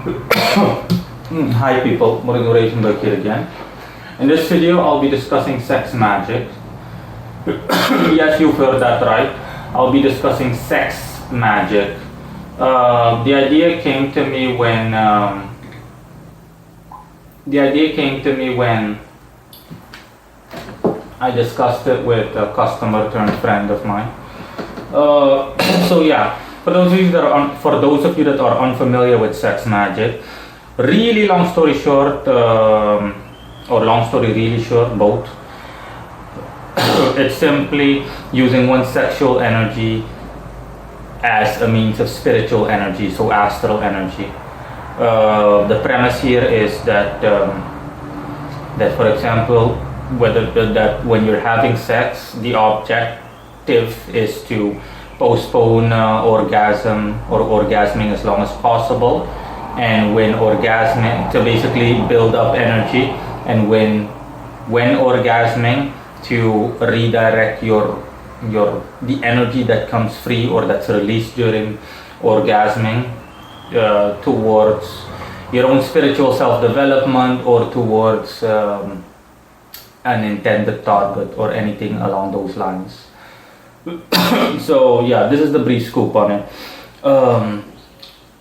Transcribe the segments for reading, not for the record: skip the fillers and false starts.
Hi people, Murugan here again. In this video I'll be discussing sex magic. Yes, you've heard that right. I'll be discussing sex magic. The idea came to me when I discussed it with a customer turned friend of mine. So yeah, for those of you that are unfamiliar with sex magic, really long story short, or long story really short, both. It's simply using one's sexual energy as a means of spiritual energy, so astral energy. The premise here is that for example, that when you're having sex, the objective is to postpone orgasm or orgasming as long as possible, and when orgasming, to basically build up energy, and when orgasming, to redirect the energy that comes free or that's released during orgasming towards your own spiritual self-development or towards an intended target or anything along those lines. So yeah, this is the brief scoop on it.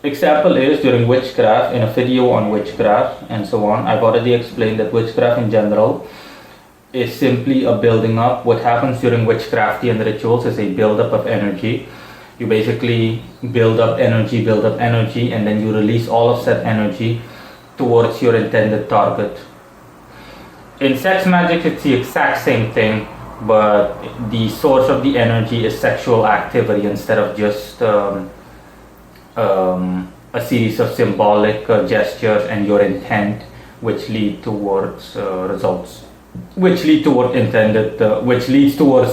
Example is during witchcraft, in a video on witchcraft and so on. I've already explained that witchcraft in general is simply a building up. What happens during witchcraftian rituals is a build up of energy. You basically build up energy, and then you release all of that energy towards your intended target. In sex magic, it's the exact same thing, but the source of the energy is sexual activity instead of just a series of symbolic gestures and your intent, which lead towards results, which leads towards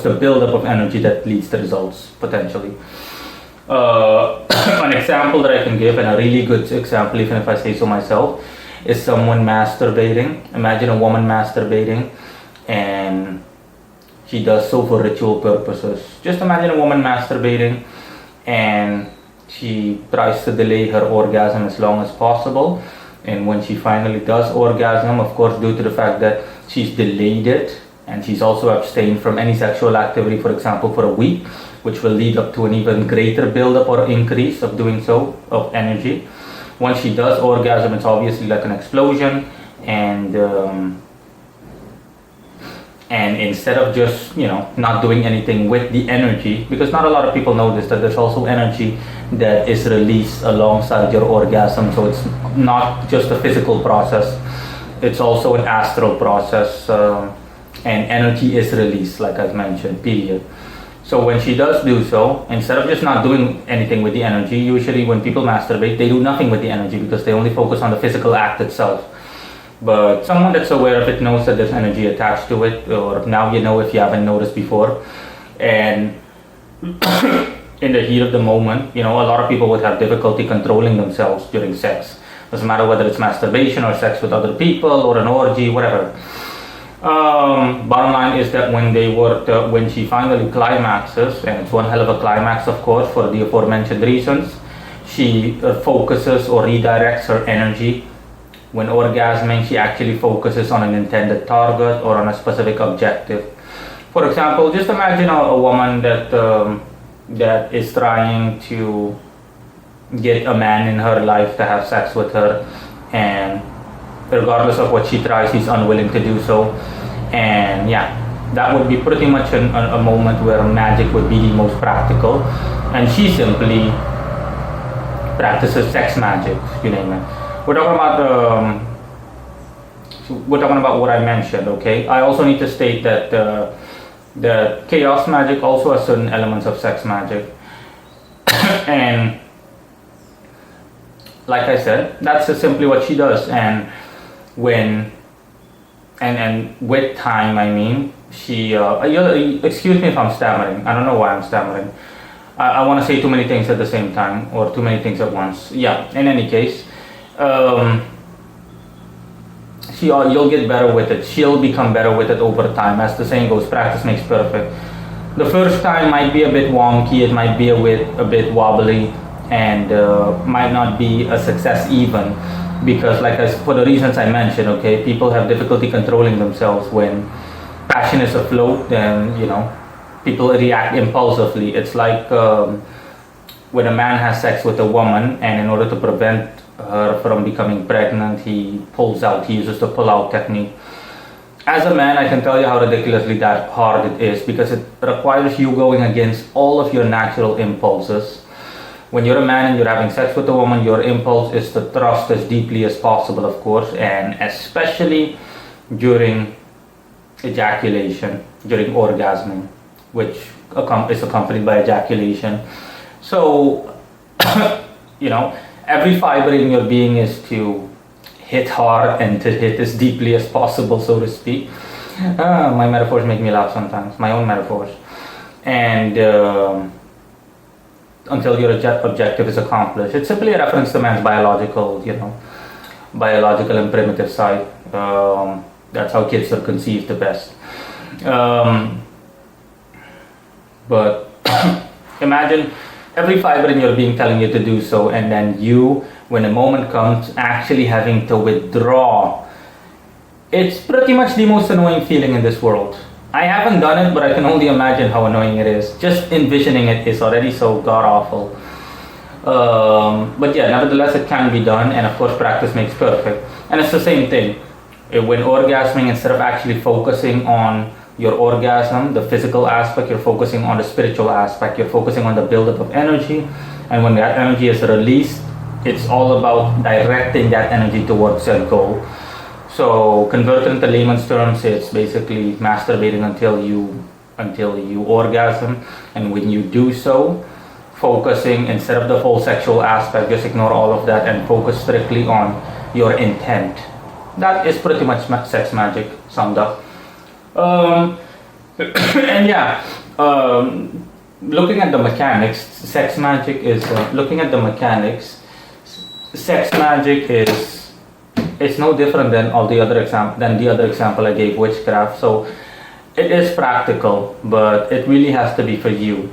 the buildup of energy that leads to results potentially. An example that I can give, and a really good example, even if I say so myself, is someone masturbating. Imagine a woman masturbating, and she does so for ritual purposes. Just imagine a woman masturbating, and she tries to delay her orgasm as long as possible. And when she finally does orgasm, of course, due to the fact that she's delayed it, and she's also abstained from any sexual activity, for example, for a week, which will lead up to an even greater buildup or increase of doing so, of energy. Once she does orgasm, it's obviously like an explosion, and instead of just not doing anything with the energy, because not a lot of people know this, that there's also energy that is released alongside your orgasm. So it's not just a physical process, it's also an astral process, and energy is released, like I've mentioned, period. So when she does do so, instead of just not doing anything with the energy, usually when people masturbate, they do nothing with the energy because they only focus on the physical act itself. But someone that's aware of it knows that there's energy attached to it, or now you know if you haven't noticed before. And in the heat of the moment, a lot of people would have difficulty controlling themselves during sex. Doesn't matter whether it's masturbation or sex with other people or an orgy, whatever. Bottom line is that when she finally climaxes, and it's one hell of a climax, of course, for the aforementioned reasons, she focuses or redirects her energy. When orgasming, she actually focuses on an intended target or on a specific objective. For example, just imagine a woman that is trying to get a man in her life to have sex with her, and regardless of what she tries, he's unwilling to do so. And yeah, that would be pretty much a moment where magic would be the most practical, and she simply practices sex magic, you name it. We're talking about what I mentioned, okay? I also need to state that the chaos magic also has certain elements of sex magic. And like I said, that's just simply what she does. And with time, I mean, she, excuse me if I'm stammering. I don't know why I'm stammering. I want to say too many things at the same time, or too many things at once. Yeah, in any case, you'll get better with it. She'll become better with it over time. As the saying goes, practice makes perfect. The first time might be a bit wonky, it might be a bit wobbly, and might not be a success even, because for the reasons I mentioned, okay, people have difficulty controlling themselves when passion is afloat. Then people react impulsively. It's like when a man has sex with a woman, and in order to prevent her from becoming pregnant, he pulls out. He uses the pull-out technique. As a man, I can tell you how ridiculously that hard it is, because it requires you going against all of your natural impulses. When you're a man and you're having sex with a woman, your impulse is to thrust as deeply as possible, of course, and especially during ejaculation, during orgasming, which is accompanied by ejaculation. So, every fiber in your being is to hit hard and to hit as deeply as possible, so to speak. My metaphors make me laugh sometimes, my own metaphors. And until your objective is accomplished. It's simply a reference to man's biological and primitive side. That's how kids are conceived the best. But imagine every fiber in your being telling you to do so, and then you, when the moment comes, actually having to withdraw. It's pretty much the most annoying feeling in this world. I haven't done it, but I can only imagine how annoying it is. Just envisioning it is already so god-awful. But yeah, nevertheless, it can be done, and of course, practice makes perfect. And it's the same thing. When orgasming, instead of actually focusing on your orgasm, the physical aspect, you're focusing on the spiritual aspect. You're focusing on the buildup of energy, and when that energy is released, it's all about directing that energy towards that goal. So, converted into layman's terms, it's basically masturbating until you orgasm, and when you do so, focusing, instead of the whole sexual aspect, just ignore all of that and focus strictly on your intent. That is pretty much sex magic summed up. And yeah, looking at the mechanics, sex magic is it's no different than the other example I gave, witchcraft. So it is practical, but it really has to be for you.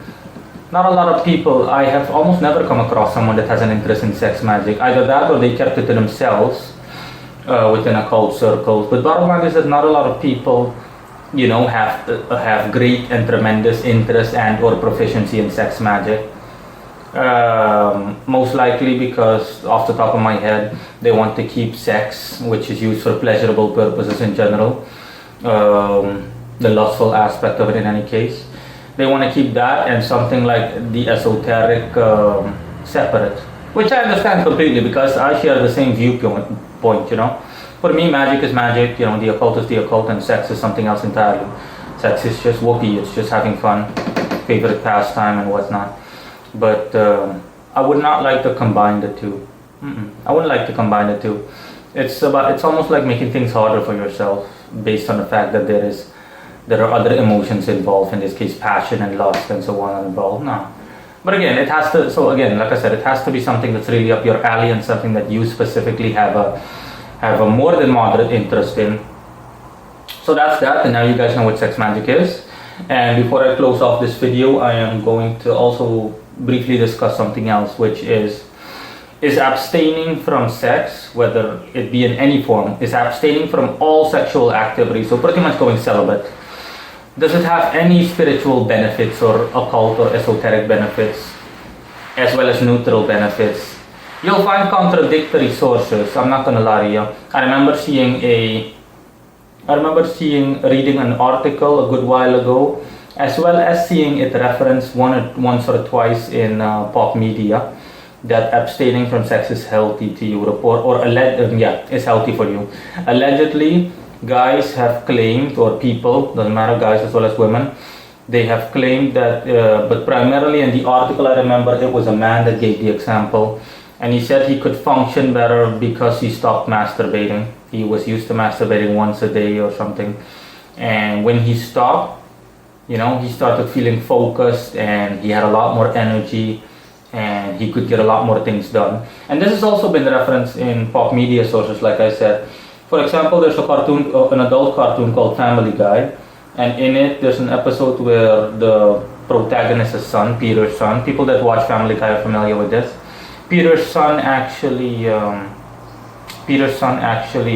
Not a lot of people, I have almost never come across someone that has an interest in sex magic. Either that or they kept it to themselves within occult circles. But bottom line is that not a lot of people, have great and tremendous interest and or proficiency in sex magic. Most likely because, off the top of my head, they want to keep sex, which is used for pleasurable purposes in general, the lustful aspect of it in any case. They want to keep that and something like the esoteric separate, which I understand completely because I share the same viewpoint. For me, magic is magic, the occult is the occult, and sex is something else entirely. Sex is just whoopee, it's just having fun, favorite pastime and whatnot. But I would not like to combine the two. I wouldn't like to combine the two. It's almost like making things harder for yourself based on the fact that there are other emotions involved, in this case passion and lust and so on involved. No. But again, like I said, it has to be something that's really up your alley and something that you specifically have a more than moderate interest in. So that's that, and now you guys know what sex magic is. And before I close off this video, I am going to also briefly discuss something else, which is abstaining from sex, whether it be in any form, is abstaining from all sexual activity, so pretty much going celibate. Does it have any spiritual benefits or occult or esoteric benefits, as well as neutral benefits? You'll find contradictory sources, I'm not gonna lie to you. I remember reading an article a good while ago, as well as seeing it referenced once or twice in pop media, that abstaining from sex is healthy to you, is healthy for you. Allegedly, guys have claimed, or people, doesn't matter, guys as well as women, they have claimed that, but primarily in the article I remember it was a man that gave the example, and he said he could function better because he stopped masturbating. He was used to masturbating once a day or something, and when he stopped, he started feeling focused and he had a lot more energy and he could get a lot more things done. And this has also been referenced in pop media sources, like I said. For example, there's an adult cartoon called Family Guy, and in it there's an episode where the protagonist's son, Peter's son, people that watch Family Guy are familiar with this. Peter's son actually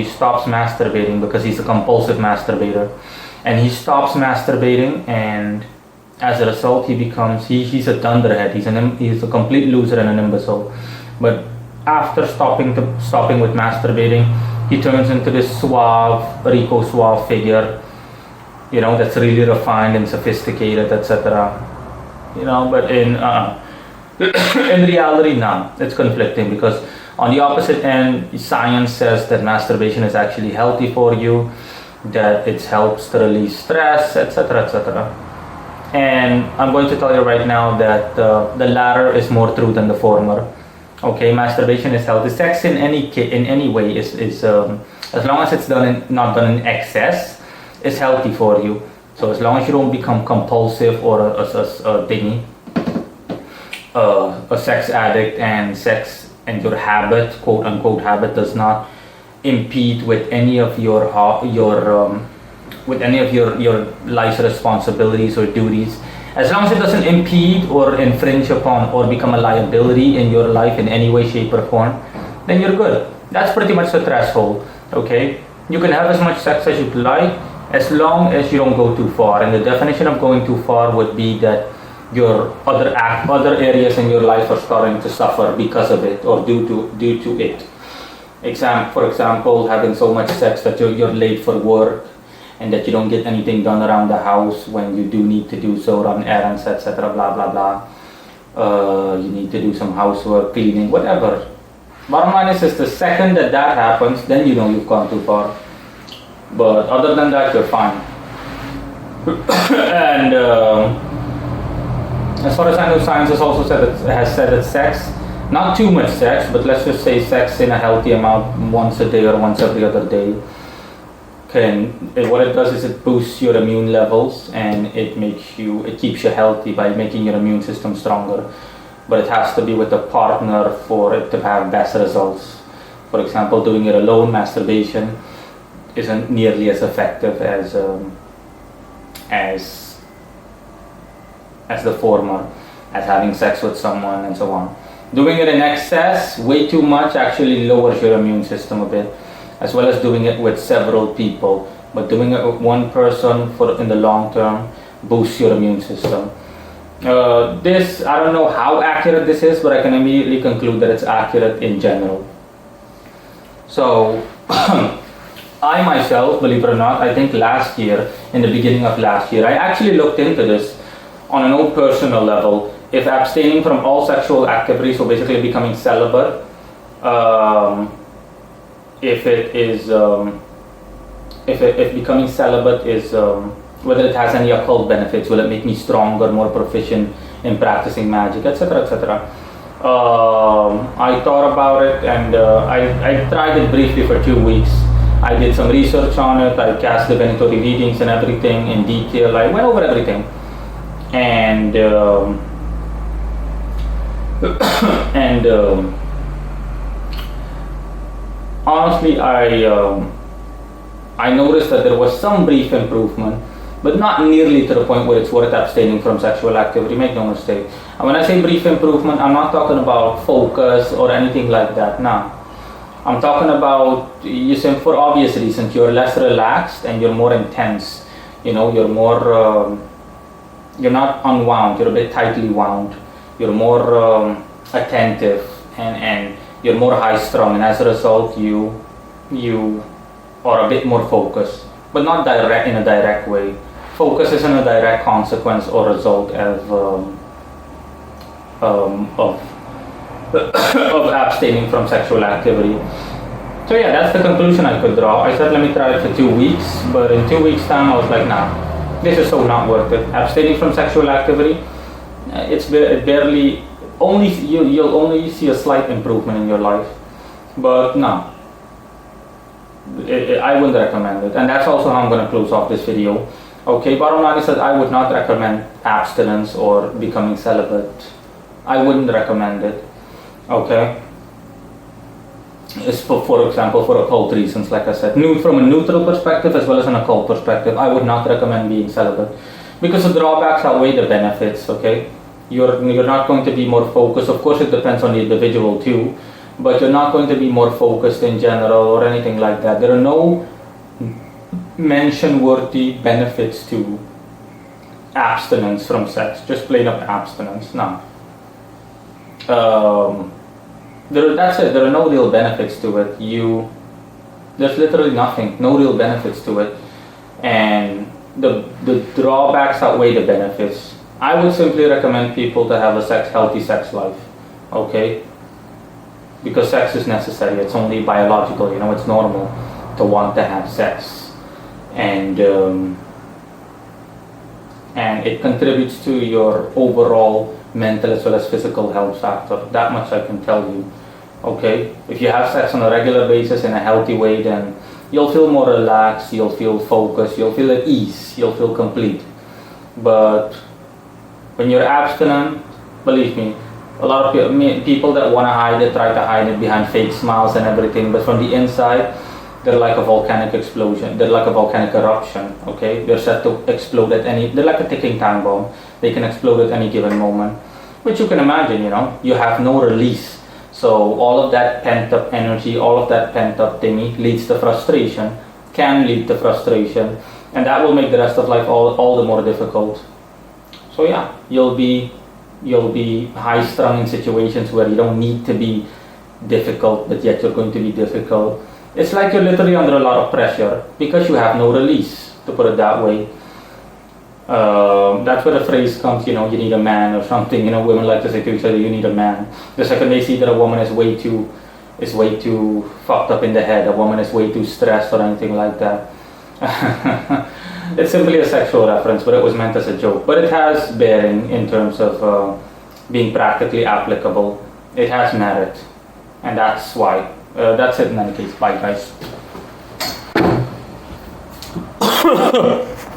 stops masturbating because he's a compulsive masturbator, and he stops masturbating, and as a result he's a thunderhead. He's a complete loser and an imbecile. But after stopping with masturbating, he turns into this Rico suave figure, that's really refined and sophisticated, etc. But in in reality, no, it's conflicting, because on the opposite end, science says that masturbation is actually healthy for you, that it helps to release stress, etc., etc. And I'm going to tell you right now that the latter is more true than the former. Okay, masturbation is healthy. Sex in any way is as long as it's not done in excess, is healthy for you. So as long as you don't become compulsive or a sex addict, and sex and your habit, quote unquote habit, does not impede with any of your life's responsibilities or duties, as long as it doesn't impede or infringe upon or become a liability in your life in any way, shape, or form, then you're good. That's pretty much the threshold. Okay, you can have as much sex as you'd like, as long as you don't go too far. And the definition of going too far would be that your other areas in your life are starting to suffer because of it, or due to it. For example, having so much sex that you're late for work, and that you don't get anything done around the house when you do need to do so, run errands, etc., blah blah blah. You need to do some housework, cleaning, whatever. Bottom line is the second that happens, then you've gone too far. But other than that, you're fine. And as far as I know, science has also has said that sex, not too much sex, but let's just say sex in a healthy amount once a day or once every other day, what it does is it boosts your immune levels, and it keeps you healthy by making your immune system stronger. But it has to be with a partner for it to have best results. For example, doing it alone, masturbation, isn't nearly as effective as the former, as having sex with someone and so on. Doing it in excess, way too much, actually lowers your immune system a bit, as well as doing it with several people. But doing it with one person in the long term boosts your immune system. I don't know how accurate this is, but I can immediately conclude that it's accurate in general. So, I myself, believe it or not, I think in the beginning of last year, I actually looked into this on an own personal level. If abstaining from all sexual activity, so basically becoming celibate, if becoming celibate is whether it has any occult benefits, will it make me stronger, more proficient in practicing magic, etc., etc. I thought about it, and I tried it briefly for 2 weeks. I did some research on it. I cast divinatory readings and everything in detail. I went over everything, and honestly, I noticed that there was some brief improvement, but not nearly to the point where it's worth abstaining from sexual activity. Make no mistake. And when I say brief improvement, I'm not talking about focus or anything like that. No. I'm talking about, for obvious reasons, you're less relaxed and you're more intense. You're more, you're not unwound, you're a bit tightly wound. You're more attentive, and you're more high-strung, and as a result, you are a bit more focused, but not in a direct way. Focus isn't a direct consequence or result of abstaining from sexual activity. So yeah, that's the conclusion I could draw. I said let me try it for 2 weeks, but in 2 weeks time I was like, nah, this is so not worth it. Abstaining from sexual activity, you'll only see a slight improvement in your life, but no, I wouldn't recommend it. And that's also how I'm going to close off this video. Okay, bottom line is that I would not recommend abstinence or becoming celibate. I wouldn't recommend it. Okay, it's for example, for occult reasons, like I said, from a neutral perspective as well as an occult perspective, I would not recommend being celibate, because the drawbacks outweigh the benefits. Okay, You're not going to be more focused. Of course, it depends on the individual too, but you're not going to be more focused in general or anything like that. There are no mention-worthy benefits to abstinence from sex, just plain up abstinence. No. That's it. There are no real benefits to it. There's literally nothing, no real benefits to it, and the drawbacks outweigh the benefits. I would simply recommend people to have a healthy sex life, okay? Because sex is necessary. It's only biological. It's normal to want to have sex, and it contributes to your overall mental as well as physical health factor. That much I can tell you. Okay, if you have sex on a regular basis in a healthy way, then you'll feel more relaxed, you'll feel focused, you'll feel at ease, you'll feel complete. But when you're abstinent, believe me, a lot of people that want to hide it try to hide it behind fake smiles and everything, but from the inside they're like a volcanic explosion, they're like a volcanic eruption. Okay, they're set to explode they're like a ticking time bomb. They can explode at any given moment, which you can imagine. You have no release. So all of that pent up energy, all of that pent up thingy can lead to frustration, and that will make the rest of life all the more difficult. So yeah, you'll be high strung in situations where you don't need to be difficult, but yet you're going to be difficult. It's like you're literally under a lot of pressure because you have no release, to put it that way. That's where the phrase comes, you need a man or something. Women like to say to each other, you need a man. The second they see that a woman is way too fucked up in the head, a woman is way too stressed or anything like that. It's simply a sexual reference, but it was meant as a joke. But it has bearing in terms of being practically applicable. It has merit, and that's why. That's it in any case. Bye, guys.